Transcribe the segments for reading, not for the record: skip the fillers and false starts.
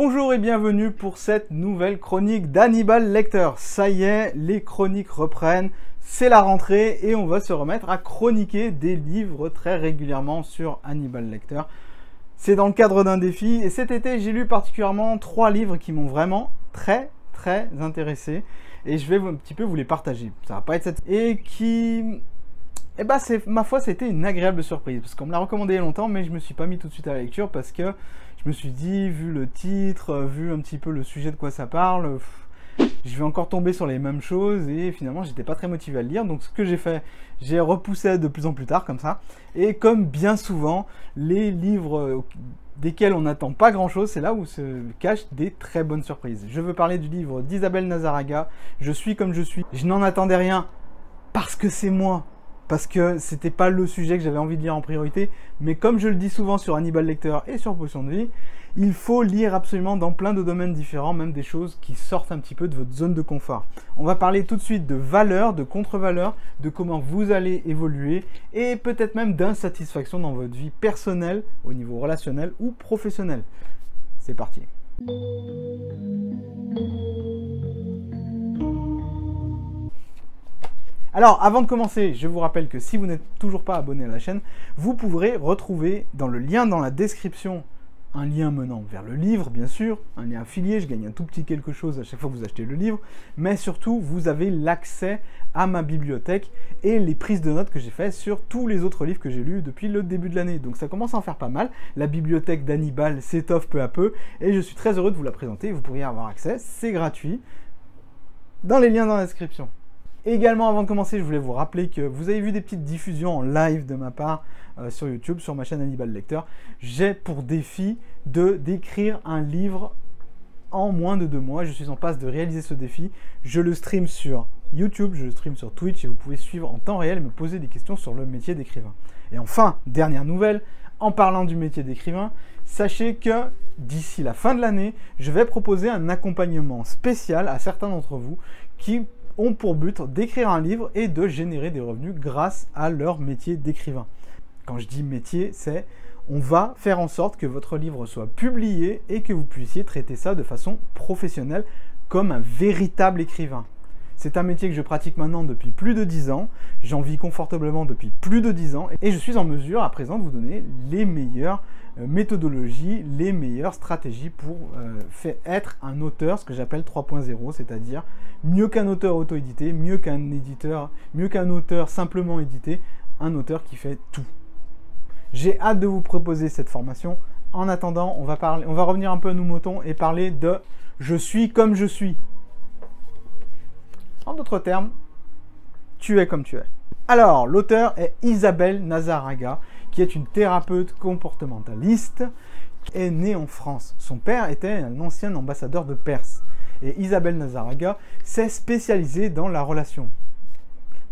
Bonjour et bienvenue pour cette nouvelle chronique d'Hannibal Lecter. Ça y est, les chroniques reprennent, c'est la rentrée et on va se remettre à chroniquer des livres très régulièrement sur Hannibal Lecter. C'est dans le cadre d'un défi et cet été j'ai lu particulièrement 3 livres qui m'ont vraiment très intéressé et je vais un petit peu vous les partager. Ça va pas être cette... Et qui... ma foi, c'était une agréable surprise parce qu'on me l'a recommandé il y a longtemps mais je me suis pas mis tout de suite à la lecture parce que je me suis dit, vu le titre, vu un petit peu le sujet de quoi ça parle, je vais encore tomber sur les mêmes choses et finalement j'étais pas très motivé à le lire. Donc ce que j'ai fait, j'ai repoussé de plus en plus tard comme ça. Et comme bien souvent, les livres desquels on n'attend pas grand chose, c'est là où se cachent des très bonnes surprises. Je veux parler du livre d'Isabelle Nazarraga, Je suis comme je suis. Je n'en attendais rien parce que c'est moi. Parce que c'était pas le sujet que j'avais envie de lire en priorité, mais comme je le dis souvent sur Hannibal Lecter et sur Potion de vie, il faut lire absolument dans plein de domaines différents, même des choses qui sortent un petit peu de votre zone de confort. On va parler tout de suite de valeurs, de contre-valeurs, de comment vous allez évoluer, et peut-être même d'insatisfaction dans votre vie personnelle, au niveau relationnel ou professionnel. C'est parti. Alors, avant de commencer, je vous rappelle que si vous n'êtes toujours pas abonné à la chaîne, vous pourrez retrouver dans le lien dans la description un lien menant vers le livre, bien sûr, un lien affilié, je gagne un tout petit quelque chose à chaque fois que vous achetez le livre, mais surtout, vous avez l'accès à ma bibliothèque et les prises de notes que j'ai faites sur tous les autres livres que j'ai lus depuis le début de l'année. Donc ça commence à en faire pas mal. La bibliothèque d'Hannibal s'étoffe peu à peu et je suis très heureux de vous la présenter. Vous pourriez avoir accès, c'est gratuit, dans les liens dans la description. Également, avant de commencer, je voulais vous rappeler que vous avez vu des petites diffusions en live de ma part sur YouTube, sur ma chaîne Hannibal Lecter. J'ai pour défi d'écrire un livre en moins de 2 mois. Je suis en passe de réaliser ce défi. Je le stream sur YouTube, je le stream sur Twitch et vous pouvez suivre en temps réel et me poser des questions sur le métier d'écrivain. Et enfin, dernière nouvelle, en parlant du métier d'écrivain, sachez que d'ici la fin de l'année, je vais proposer un accompagnement spécial à certains d'entre vous qui ont pour but d'écrire un livre et de générer des revenus grâce à leur métier d'écrivain. Quand je dis métier, c'est on va faire en sorte que votre livre soit publié et que vous puissiez traiter ça de façon professionnelle comme un véritable écrivain. C'est un métier que je pratique maintenant depuis plus de 10 ans, j'en vis confortablement depuis plus de 10 ans et je suis en mesure à présent de vous donner les meilleures méthodologies, les meilleures stratégies pour être un auteur, ce que j'appelle 3.0, c'est-à-dire mieux qu'un auteur auto-édité, mieux qu'un éditeur, mieux qu'un auteur simplement édité, un auteur qui fait tout. J'ai hâte de vous proposer cette formation. En attendant, on va revenir un peu à nos moutons et parler de « Je suis comme je suis ». En d'autres termes, tu es comme tu es. Alors, l'auteur est Isabelle Nazarraga, qui est une thérapeute comportementaliste, est née en France. Son père était un ancien ambassadeur de Perse. Et Isabelle Nazarraga s'est spécialisée dans la relation.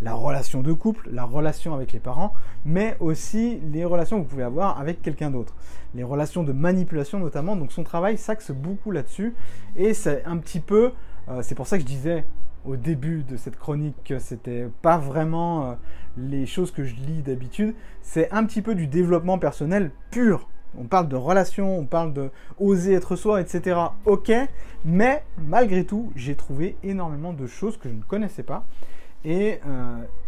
La relation de couple, la relation avec les parents, mais aussi les relations que vous pouvez avoir avec quelqu'un d'autre. Les relations de manipulation notamment, donc son travail s'axe beaucoup là-dessus. Et c'est un petit peu, c'est pour ça que je disais au début de cette chronique que c'était pas vraiment les choses que je lis d'habitude, c'est un petit peu du développement personnel pur. On parle de relations, on parle de oser être soi, etc. Ok, mais malgré tout, j'ai trouvé énormément de choses que je ne connaissais pas. Et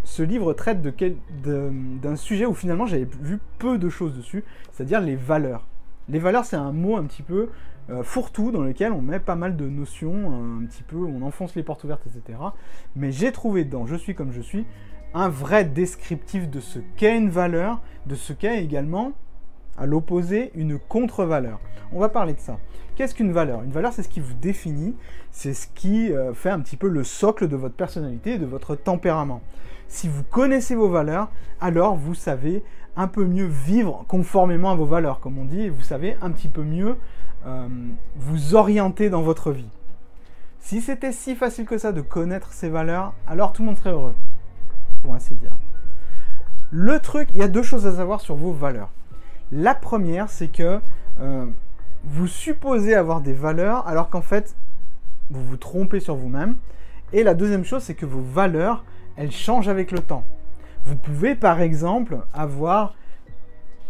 ce livre traite d'un sujet où finalement j'avais vu peu de choses dessus, c'est-à-dire les valeurs. Les valeurs, c'est un mot un petit peu fourre-tout dans lequel on met pas mal de notions, un petit peu, on enfonce les portes ouvertes, etc. Mais j'ai trouvé dans Je suis comme je suis un vrai descriptif de ce qu'est une valeur, de ce qu'est également, à l'opposé, une contre-valeur. On va parler de ça. Qu'est-ce qu'une valeur? Une valeur, c'est ce qui vous définit, c'est ce qui fait un petit peu le socle de votre personnalité et de votre tempérament. Si vous connaissez vos valeurs, alors vous savez un peu mieux vivre conformément à vos valeurs, comme on dit, et vous savez un petit peu mieux vous orienter dans votre vie. Si c'était si facile que ça de connaître ces valeurs, alors tout le monde serait heureux, pour ainsi dire. Le truc, il y a 2 choses à savoir sur vos valeurs. La première, c'est que vous supposez avoir des valeurs alors qu'en fait, vous vous trompez sur vous-même. Et la deuxième chose, c'est que vos valeurs, elles changent avec le temps. Vous pouvez par exemple avoir,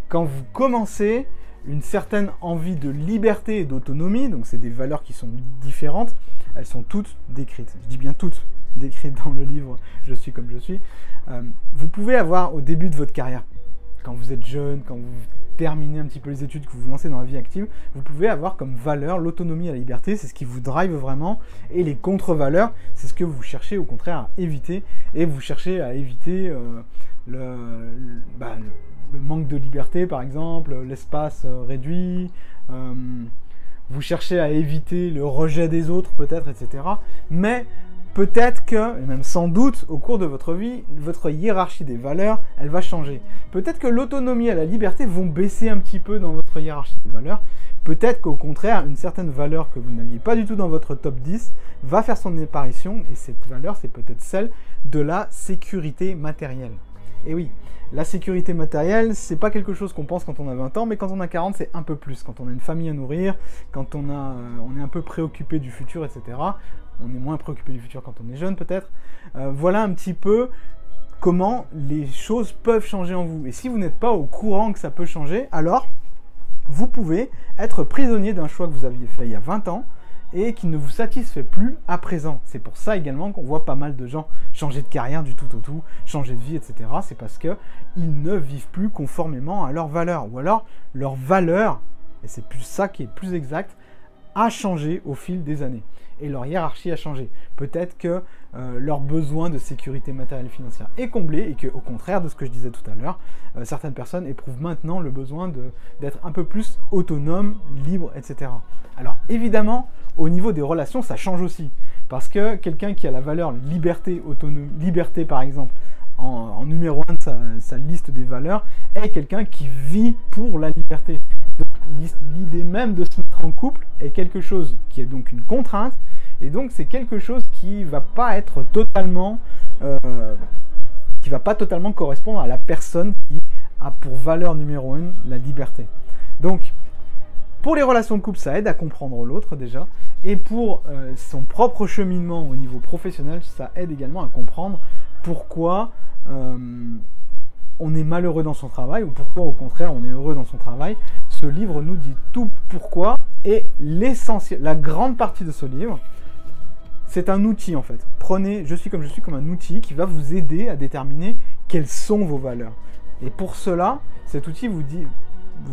quand vous commencez, une certaine envie de liberté et d'autonomie, donc c'est des valeurs qui sont différentes, elles sont toutes décrites, je dis bien toutes décrites dans le livre « Je suis comme je suis ». Vous pouvez avoir au début de votre carrière, quand vous êtes jeune, quand vous terminez un petit peu les études, que vous vous lancez dans la vie active, vous pouvez avoir comme valeur l'autonomie et la liberté, c'est ce qui vous drive vraiment, et les contre-valeurs, c'est ce que vous cherchez au contraire à éviter, et vous cherchez à éviter le manque de liberté par exemple, l'espace réduit, vous cherchez à éviter le rejet des autres peut-être, etc. Mais peut-être que, et même sans doute, au cours de votre vie, votre hiérarchie des valeurs, elle va changer. Peut-être que l'autonomie et la liberté vont baisser un petit peu dans votre hiérarchie des valeurs. Peut-être qu'au contraire, une certaine valeur que vous n'aviez pas du tout dans votre top 10 va faire son apparition, et cette valeur, c'est peut-être celle de la sécurité matérielle. Et oui, la sécurité matérielle, c'est pas quelque chose qu'on pense quand on a 20 ans, mais quand on a 40, c'est un peu plus. Quand on a une famille à nourrir, quand on est un peu préoccupé du futur, etc. On est moins préoccupé du futur quand on est jeune, peut-être. Voilà un petit peu comment les choses peuvent changer en vous. Et si vous n'êtes pas au courant que ça peut changer, alors vous pouvez être prisonnier d'un choix que vous aviez fait il y a 20 ans et qui ne vous satisfait plus à présent. C'est pour ça également qu'on voit pas mal de gens changer de carrière du tout au tout, changer de vie, etc. C'est parce qu'ils ne vivent plus conformément à leurs valeurs. Ou alors, leur valeur, et c'est plus ça qui est plus exact, a changé au fil des années. Et leur hiérarchie a changé. Peut-être que leur besoin de sécurité matérielle et financière est comblé et qu'au contraire de ce que je disais tout à l'heure, certaines personnes éprouvent maintenant le besoin d'être un peu plus autonome, libre, etc. Alors évidemment, au niveau des relations, ça change aussi. Parce que quelqu'un qui a la valeur liberté, autonomie, liberté par exemple, en numéro 1 de sa liste des valeurs, est quelqu'un qui vit pour la liberté. Donc l'idée même de se mettre en couple est quelque chose qui est donc une contrainte, et donc c'est quelque chose qui va pas être totalement, qui va pas totalement correspondre à la personne qui a pour valeur numéro 1 la liberté. Donc pour les relations de couple, ça aide à comprendre l'autre déjà, et pour son propre cheminement au niveau professionnel, ça aide également à comprendre pourquoi on est malheureux dans son travail, ou pourquoi au contraire on est heureux dans son travail. Ce livre nous dit tout pourquoi, et l'essentiel, la grande partie de ce livre, c'est un outil en fait. Prenez Je suis comme je suis comme un outil qui va vous aider à déterminer quelles sont vos valeurs. Et pour cela, cet outil vous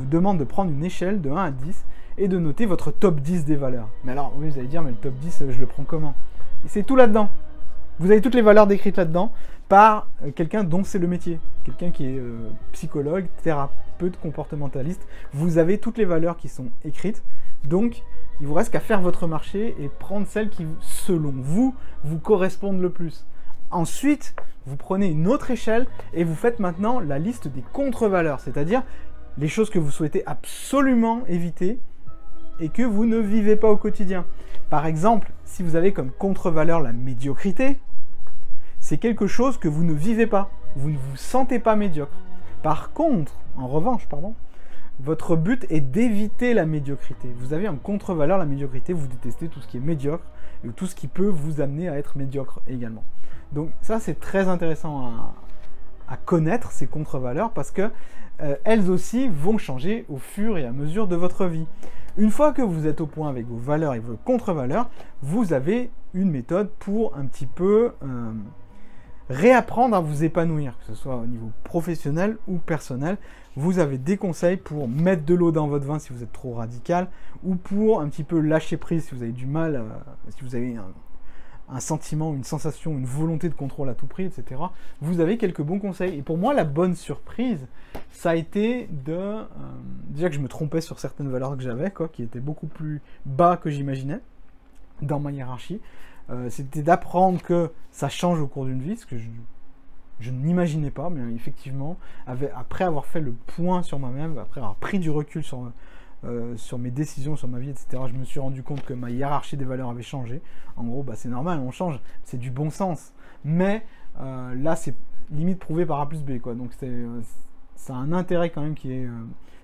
demande de prendre une échelle de 1 à 10 et de noter votre top 10 des valeurs. Mais alors, oui, vous allez dire, mais le top 10, je le prends comment? Et c'est tout là-dedans. Vous avez toutes les valeurs décrites là-dedans par quelqu'un dont c'est le métier. Quelqu'un qui est psychologue, thérapeute, comportementaliste. Vous avez toutes les valeurs qui sont écrites. Donc, il vous reste qu'à faire votre marché et prendre celles qui, selon vous, vous correspondent le plus. Ensuite, vous prenez une autre échelle et vous faites maintenant la liste des contre-valeurs, c'est-à-dire les choses que vous souhaitez absolument éviter et que vous ne vivez pas au quotidien. Par exemple, si vous avez comme contre-valeur la médiocrité, c'est quelque chose que vous ne vivez pas, vous ne vous sentez pas médiocre. Par contre, en revanche, votre but est d'éviter la médiocrité. Vous avez en contre-valeur la médiocrité, vous détestez tout ce qui est médiocre et tout ce qui peut vous amener à être médiocre également. Donc ça, c'est très intéressant à connaître, ces contre-valeurs, parce que elles aussi vont changer au fur et à mesure de votre vie. Une fois que vous êtes au point avec vos valeurs et vos contre-valeurs, vous avez une méthode pour un petit peu réapprendre à vous épanouir, que ce soit au niveau professionnel ou personnel. Vous avez des conseils pour mettre de l'eau dans votre vin si vous êtes trop radical, ou pour un petit peu lâcher prise si vous avez du mal, si vous avez un sentiment, une sensation, une volonté de contrôle à tout prix, etc. Vous avez quelques bons conseils. Et pour moi, la bonne surprise, ça a été déjà que je me trompais sur certaines valeurs que j'avais, qui étaient beaucoup plus bas que j'imaginais dans ma hiérarchie. C'était d'apprendre que ça change au cours d'une vie, ce que je n'imaginais pas, mais effectivement, après avoir fait le point sur moi-même, après avoir pris du recul sur mes décisions, sur ma vie, etc., je me suis rendu compte que ma hiérarchie des valeurs avait changé. En gros, c'est normal, on change, c'est du bon sens. Mais là, c'est limite prouvé par A plus B, Donc ça a un intérêt quand même qui est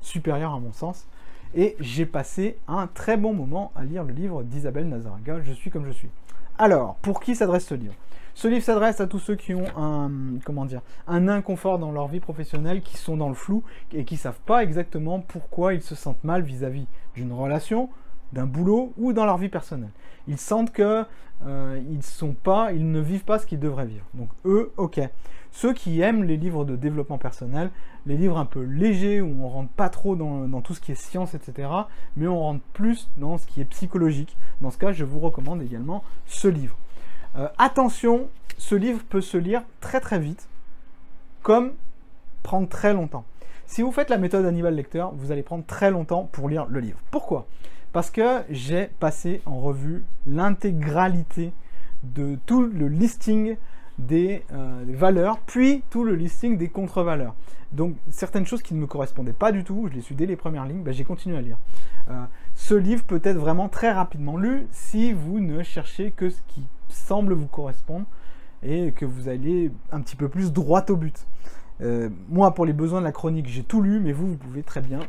supérieur à mon sens. Et j'ai passé un très bon moment à lire le livre d'Isabelle Nazarraga, Je suis comme je suis. Alors, pour qui s'adresse ce livre? Ce livre s'adresse à tous ceux qui ont un inconfort dans leur vie professionnelle, qui sont dans le flou et qui ne savent pas exactement pourquoi ils se sentent mal vis-à-vis d'une relation, d'un boulot ou dans leur vie personnelle. Ils sentent que ils ne vivent pas ce qu'ils devraient vivre. Donc eux, ok. Ceux qui aiment les livres de développement personnel, les livres un peu légers où on rentre pas trop dans tout ce qui est science, etc., mais on rentre plus dans ce qui est psychologique. Dans ce cas, je vous recommande également ce livre. Attention, ce livre peut se lire très très vite, comme prendre très longtemps. Si vous faites la méthode Hannibal Lecter, vous allez prendre très longtemps pour lire le livre. Pourquoi? Parce que j'ai passé en revue l'intégralité de tout le listing des valeurs, puis tout le listing des contre-valeurs. Donc certaines choses qui ne me correspondaient pas du tout, je les suis dès les premières lignes, j'ai continué à lire. Ce livre peut être vraiment très rapidement lu si vous ne cherchez que ce qui semble vous correspondre et que vous allez un petit peu plus droit au but. Moi, pour les besoins de la chronique, j'ai tout lu, mais vous pouvez très bien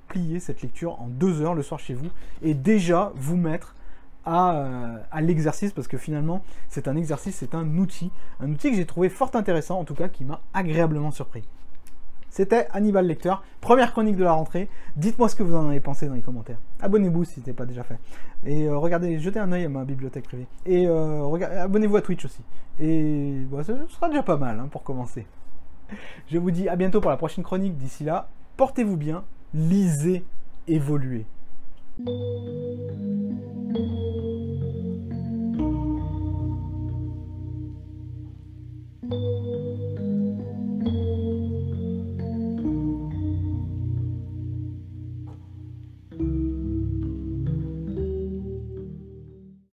plier cette lecture en 2 heures le soir chez vous et déjà vous mettre à l'exercice, parce que finalement c'est un exercice, c'est un outil que j'ai trouvé fort intéressant, en tout cas qui m'a agréablement surpris. C'était Hannibal Lecter, première chronique de la rentrée. Dites-moi ce que vous en avez pensé dans les commentaires. Abonnez-vous si ce n'est pas déjà fait. Et regardez, jetez un œil à ma bibliothèque privée. Et abonnez-vous à Twitch aussi. Et bah, ce sera déjà pas mal pour commencer. Je vous dis à bientôt pour la prochaine chronique. D'ici là, portez-vous bien, lisez, évoluez.